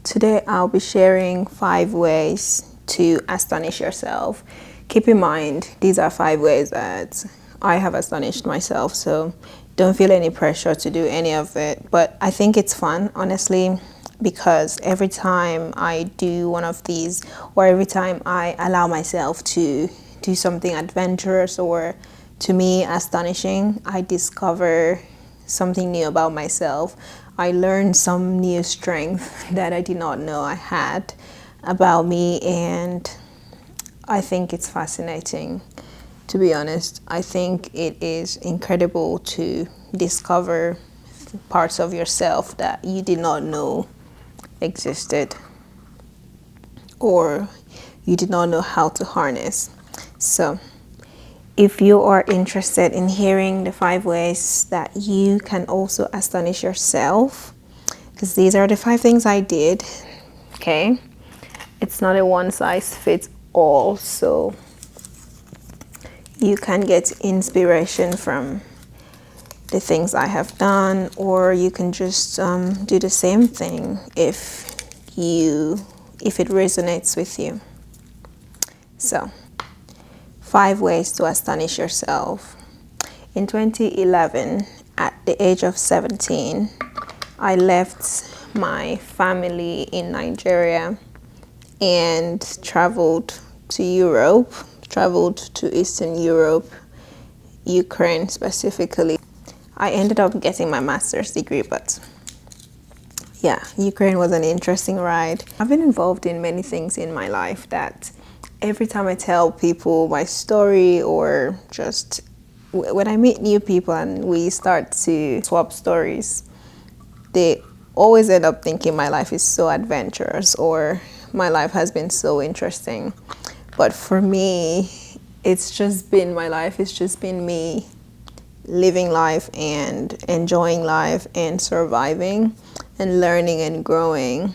Today I'll be sharing 5 ways to astonish yourself. Keep in mind, these are 5 ways that I have astonished myself, so don't feel any pressure to do any of it. But I think it's fun, honestly, because every time I do one of these, or every time I allow myself to do something adventurous or to me astonishing, I discover something new about myself. I learned some new strength that I did not know I had about me, and I think it's fascinating. To be honest, I think it is incredible to discover parts of yourself that you did not know existed or you did not know how to harness. So, if you are interested in hearing the 5 ways that you can also astonish yourself, because these are the 5 things I did, okay? It's not a one size fits all, so you can get inspiration from the things I have done, or you can just do the same thing if it resonates with you. So, 5 ways to astonish yourself. In 2011, at the age of 17, I left my family in Nigeria and traveled to Europe, traveled to Eastern Europe, Ukraine specifically. I ended up getting my master's degree, but yeah, Ukraine was an interesting ride. I've been involved in many things in my life that every time I tell people my story, or just when I meet new people and we start to swap stories, they always end up thinking my life is so adventurous or my life has been so interesting. But for me, it's just been my life. It's just been me living life and enjoying life and surviving and learning and growing.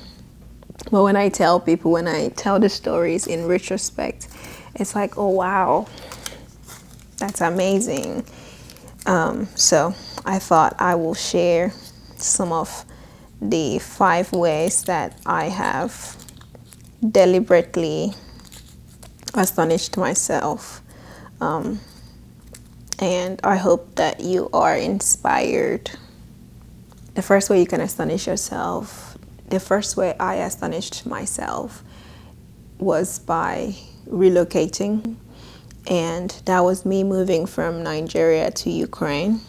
But when I tell people, when I tell the stories in retrospect, it's like, oh wow, that's amazing. So I thought I will share some of the 5 ways that I have deliberately astonished myself. And I hope that you are inspired. The first way you can astonish yourself, the first way I astonished myself was by relocating. And that was me moving from Nigeria to Ukraine.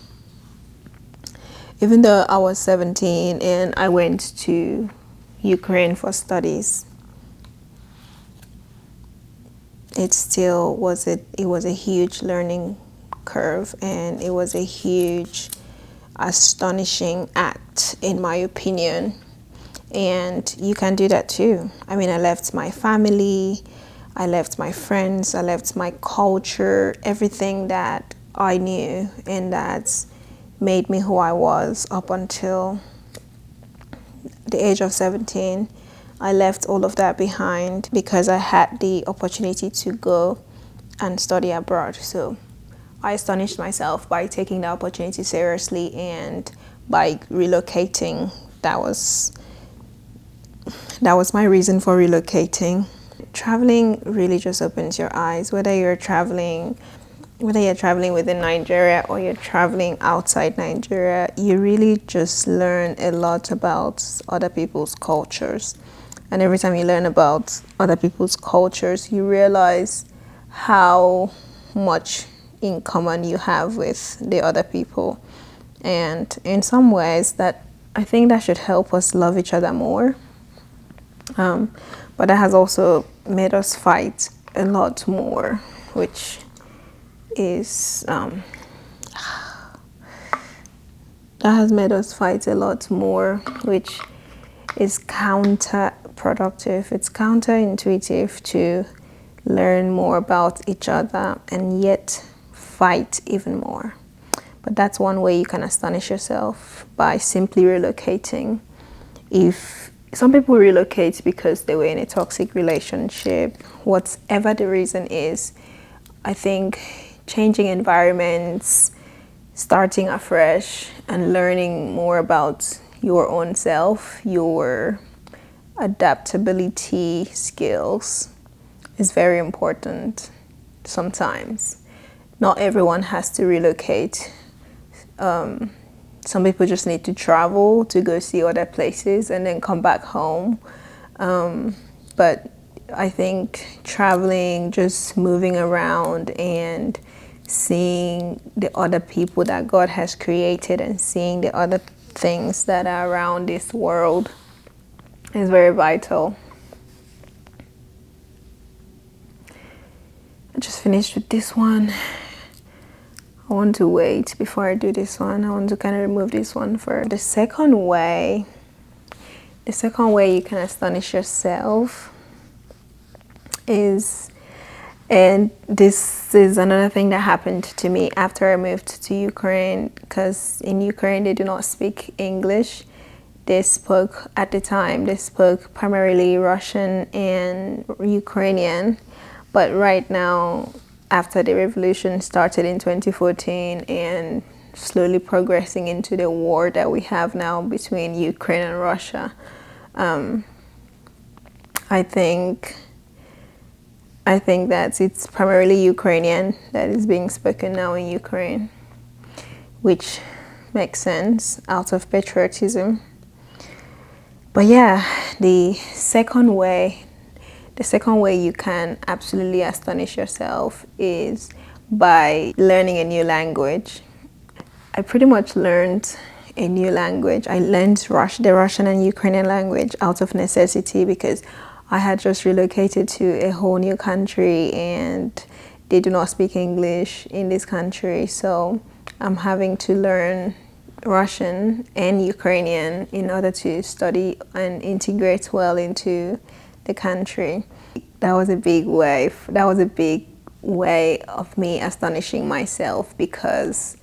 Even though I was 17 and I went to Ukraine for studies, it still was it was a huge learning curve, and it was a huge astonishing act in my opinion. And you can do that too. I mean, I left my family, I left my friends, I left my culture, everything that I knew and that's made me who I was up until the age of 17. I left all of that behind because I had the opportunity to go and study abroad. So I astonished myself by taking the opportunity seriously and by relocating. That was my reason for relocating. Traveling really just opens your eyes, whether you're traveling within Nigeria or you're traveling outside Nigeria. You really just learn a lot about other people's cultures. And every time you learn about other people's cultures, you realize how much in common you have with the other people. And in some ways, that I think that should help us love each other more. But that has also made us fight a lot more, which is that has made us fight a lot more, which is counterproductive. It's counterintuitive to learn more about each other and yet fight even more. But that's one way you can astonish yourself, by simply relocating. If some people relocate because they were in a toxic relationship, whatever the reason is, I think changing environments, starting afresh, and learning more about your own self, your adaptability skills is very important sometimes. Not everyone has to relocate. Some people just need to travel to go see other places and then come back home. But I think traveling, just moving around and seeing the other people that God has created and seeing the other things that are around this world is very vital. I just finished with this one. I want to wait before I do this one. I want to kind of remove this one first. The second way you can astonish yourself is, and this is another thing that happened to me after I moved to Ukraine, because in Ukraine they do not speak English. They spoke, at the time, they spoke primarily Russian and Ukrainian. But right now, after the revolution started in 2014 and slowly progressing into the war that we have now between Ukraine and Russia, I think that it's primarily Ukrainian that is being spoken now in Ukraine, which makes sense out of patriotism. But yeah, the second way you can absolutely astonish yourself is by learning a new language. I pretty much learned a new language. I learned the Russian and Ukrainian language out of necessity, because I had just relocated to a whole new country and they do not speak English in this country. So I'm having to learn Russian and Ukrainian in order to study and integrate well into the country. That was a big way of me astonishing myself, because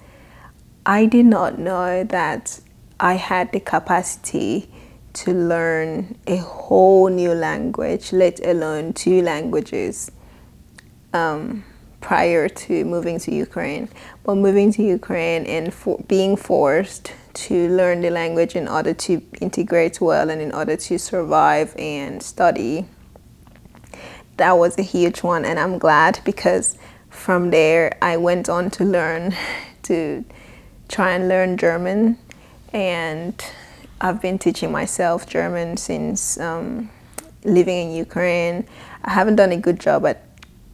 I did not know that I had the capacity to learn a whole new language, let alone 2 languages, prior to moving to Ukraine. But moving to Ukraine and being forced to learn the language in order to integrate well and in order to survive and study, that was a huge one. And I'm glad, because from there I went on to try and learn German, and I've been teaching myself German since living in Ukraine. I haven't done a good job at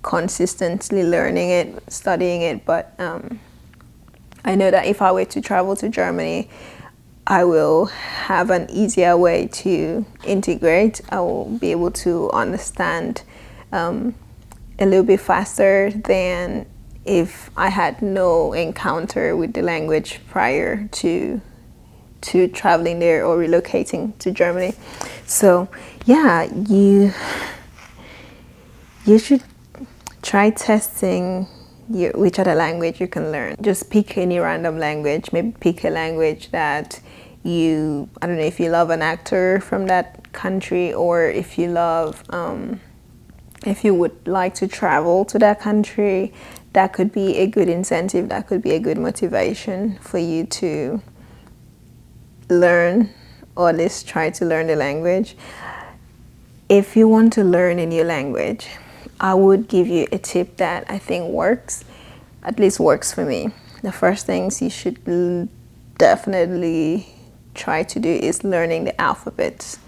consistently learning it, studying it, but I know that if I were to travel to Germany, I will have an easier way to integrate. I will be able to understand a little bit faster than if I had no encounter with the language prior to traveling there or relocating to Germany. So yeah, you should try testing which other language you can learn. Just pick any random language. Maybe pick a language that I don't know, if you love an actor from that country, or if you love if you would like to travel to that country, that could be a good incentive, that could be a good motivation for you to learn, or at least try to learn the language. If you want to learn a new language, I would give you a tip that I think works, at least works for me. The first things you should definitely try to do is learning the alphabet.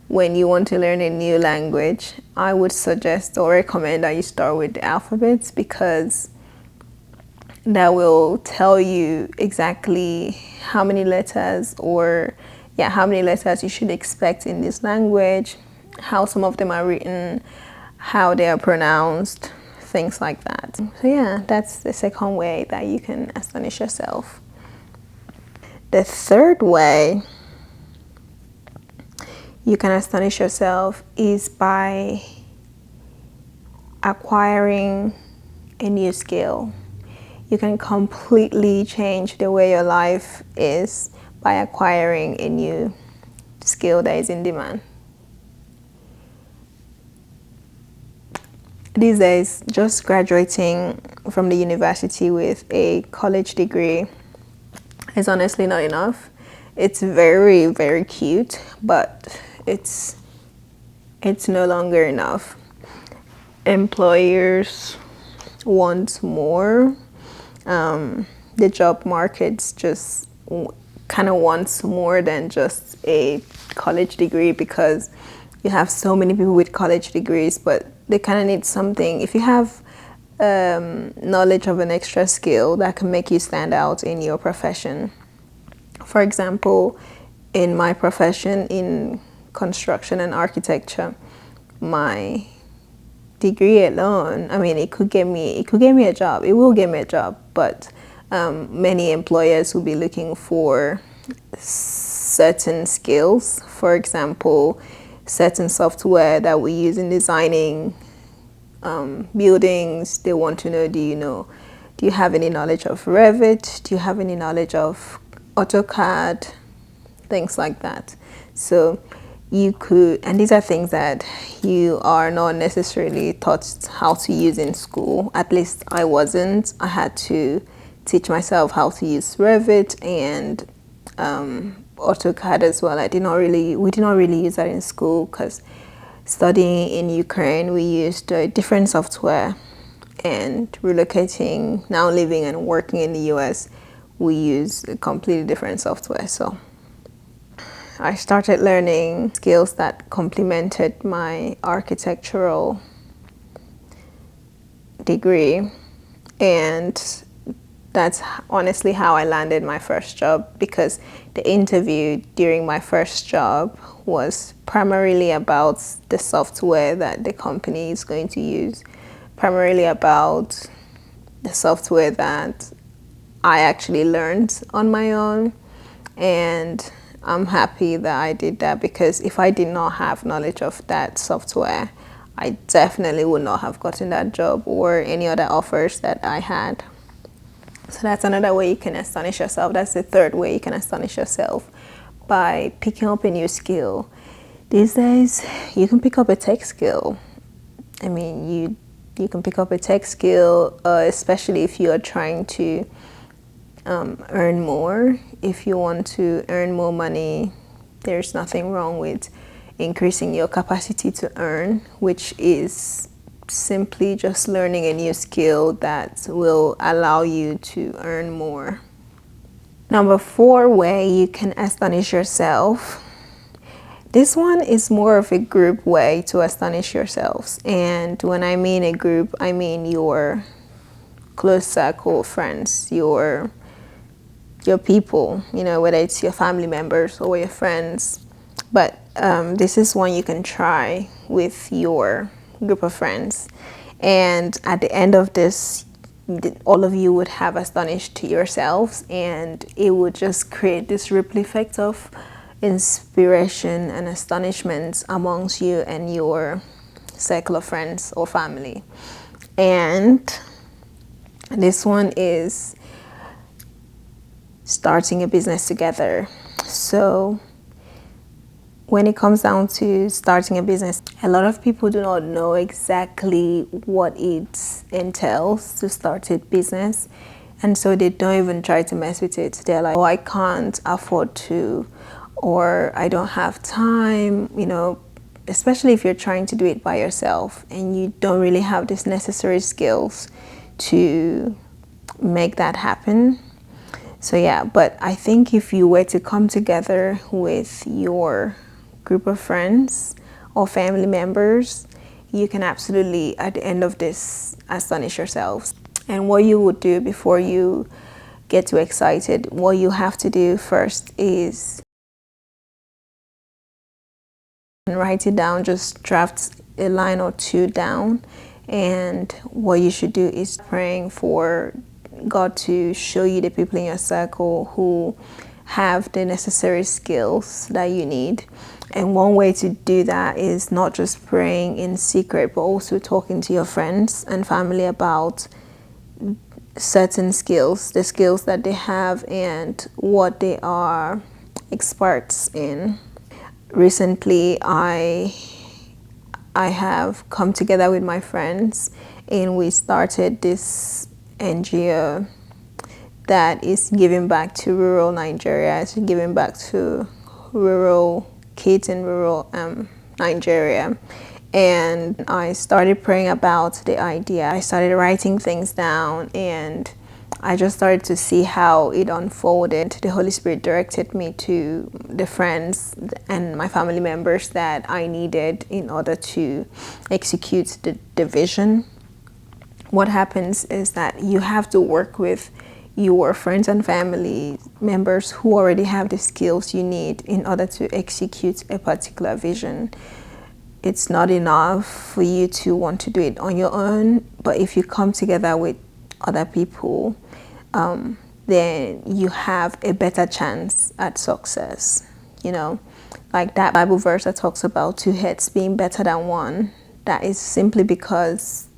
When you want to learn a new language, I would suggest or recommend that you start with the alphabets, because that will tell you exactly how many letters you should expect in this language, how some of them are written, how they are pronounced, things like that. So yeah, that's the second way that you can astonish yourself. The third way you can astonish yourself is by acquiring a new skill. You can completely change the way your life is by acquiring a new skill that is in demand. These days, just graduating from the university with a college degree is honestly not enough. It's very, very cute, but it's It's no longer enough. Employers want more. The job markets just kind of wants more than just a college degree, because you have so many people with college degrees, but they kind of need something. If you have knowledge of an extra skill that can make you stand out in your profession. For example, in my profession in construction and architecture, my degree alone, I mean, it could get me a job. It will get me a job, but many employers will be looking for certain skills. For example, certain software that we use in designing buildings. They want to know, do you have any knowledge of Revit? Do you have any knowledge of AutoCAD? Things like that. So you could, and these are things that you are not necessarily taught how to use in school. At least I wasn't. I had to teach myself how to use Revit and AutoCAD as well. We did not really use that in school, because studying in Ukraine, we used a different software, and relocating, now living and working in the US, we use a completely different software. So I started learning skills that complemented my architectural degree, and that's honestly how I landed my first job, because the interview during my first job was primarily about the software that the company is going to use, primarily about the software that I actually learned on my own. And I'm happy that I did that, because if I did not have knowledge of that software, I definitely would not have gotten that job or any other offers that I had. So that's another way you can astonish yourself. That's the third way you can astonish yourself, by picking up a new skill. These days, you can pick up a tech skill. I mean, you can pick up a tech skill, especially if you are trying to earn more. If you want to earn more money, there's nothing wrong with increasing your capacity to earn, which is simply just learning a new skill that will allow you to earn more. Number 4 way you can astonish yourself. This one is more of a group way to astonish yourselves. And when I mean a group, I mean your close circle of friends, your people, whether it's your family members or your friends. But this is one you can try with your group of friends. And at the end of this, all of you would have astonished yourselves, and it would just create this ripple effect of inspiration and astonishment amongst you and your circle of friends or family. And this one is starting a business together. So when it comes down to starting a business, a lot of people do not know exactly what it entails to start a business. And so they don't even try to mess with it. They're like, oh, I can't afford to, or I don't have time, especially if you're trying to do it by yourself and you don't really have these necessary skills to make that happen. So yeah, but I think if you were to come together with your group of friends or family members, you can absolutely, at the end of this, astonish yourselves. And what you would do before you get too excited, what you have to do first is write it down. Just draft a line or two down, and what you should do is praying for God to show you the people in your circle who have the necessary skills that you need. And one way to do that is not just praying in secret, but also talking to your friends and family about certain skills, the skills that they have and what they are experts in. Recently, I have come together with my friends, and we started this NGO that is giving back to rural Nigeria. It's giving back to rural kids in rural Nigeria. And I started praying about the idea. I started writing things down, and I just started to see how it unfolded. The Holy Spirit directed me to the friends and my family members that I needed in order to execute the vision. What happens is that you have to work with your friends and family members who already have the skills you need in order to execute a particular vision. It's not enough for you to want to do it on your own, but if you come together with other people, then you have a better chance at success. You know, like that Bible verse that talks about two heads being better than one. That is simply because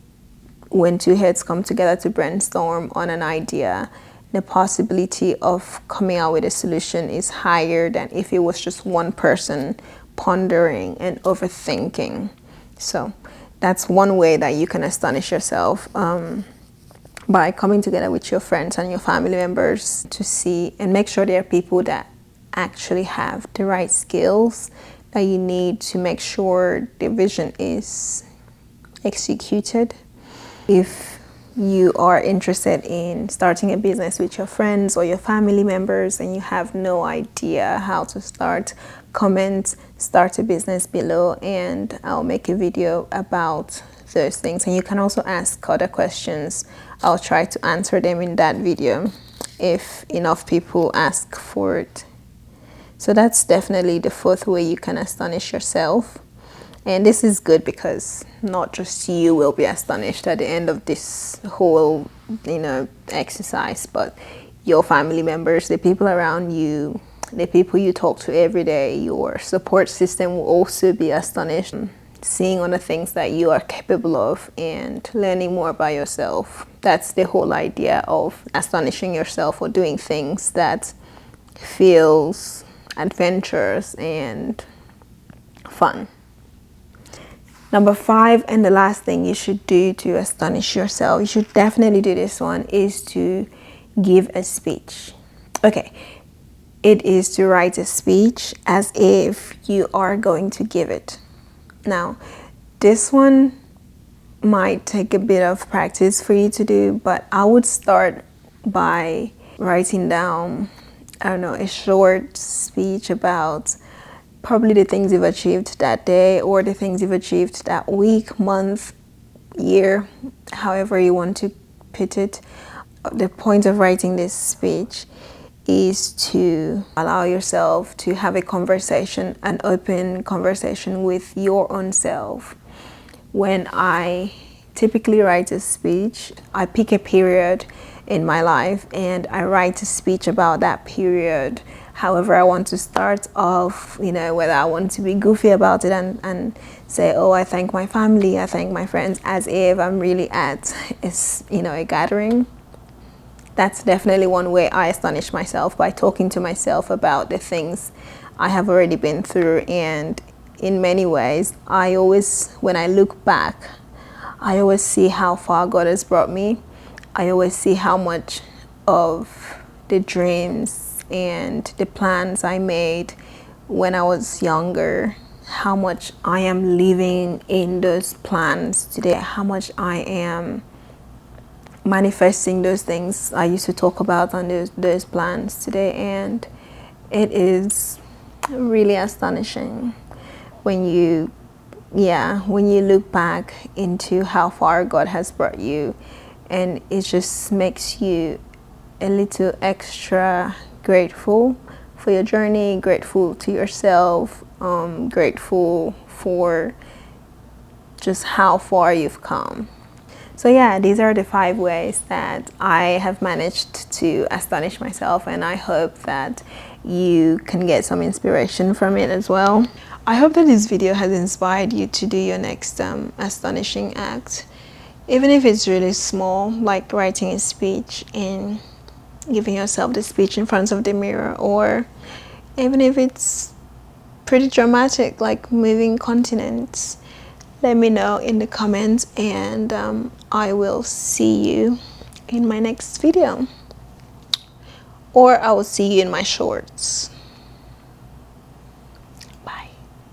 when two heads come together to brainstorm on an idea, the possibility of coming out with a solution is higher than if it was just one person pondering and overthinking. So that's one way that you can astonish yourself, by coming together with your friends and your family members to see and make sure there are people that actually have the right skills that you need to make sure the vision is executed. If you are interested in starting a business with your friends or your family members and you have no idea how to start, comment start a business below and I'll make a video about those things. And you can also ask other questions. I'll try to answer them in that video if enough people ask for it. So that's definitely the fourth way you can astonish yourself. And this is good because not just you will be astonished at the end of this whole, exercise, but your family members, the people around you, the people you talk to every day, your support system will also be astonished, seeing on the things that you are capable of and learning more about yourself. That's the whole idea of astonishing yourself or doing things that feels adventurous and fun. Number 5, and the last thing you should do to astonish yourself, you should definitely do this one, is to give a speech. Okay, it is to write a speech as if you are going to give it. Now, this one might take a bit of practice for you to do, but I would start by writing down, a short speech about probably the things you've achieved that day or the things you've achieved that week, month, year, however you want to put it. The point of writing this speech is to allow yourself to have a conversation, an open conversation with your own self. When I typically write a speech, I pick a period in my life and I write a speech about that period. However I want to start off, whether I want to be goofy about it and say, oh, I thank my family, I thank my friends, as if I'm really at a gathering. That's definitely one way I astonish myself, by talking to myself about the things I have already been through. And in many ways, when I look back, I always see how far God has brought me. I always see how much of the dreams and the plans I made when I was younger, how much I am living in those plans today, how much I am manifesting those things I used to talk about on those plans today. And it is really astonishing when you look back into how far God has brought you, and it just makes you a little extra grateful for your journey, grateful to yourself, grateful for just how far you've come. So yeah, these are the 5 ways that I have managed to astonish myself, and I hope that you can get some inspiration from it as well. I hope that this video has inspired you to do your next astonishing act, even if it's really small, like writing a speech and giving yourself the speech in front of the mirror, or even if it's pretty dramatic, like moving continents. Let me know in the comments, and I will see you in my next video, or I will see you in my shorts.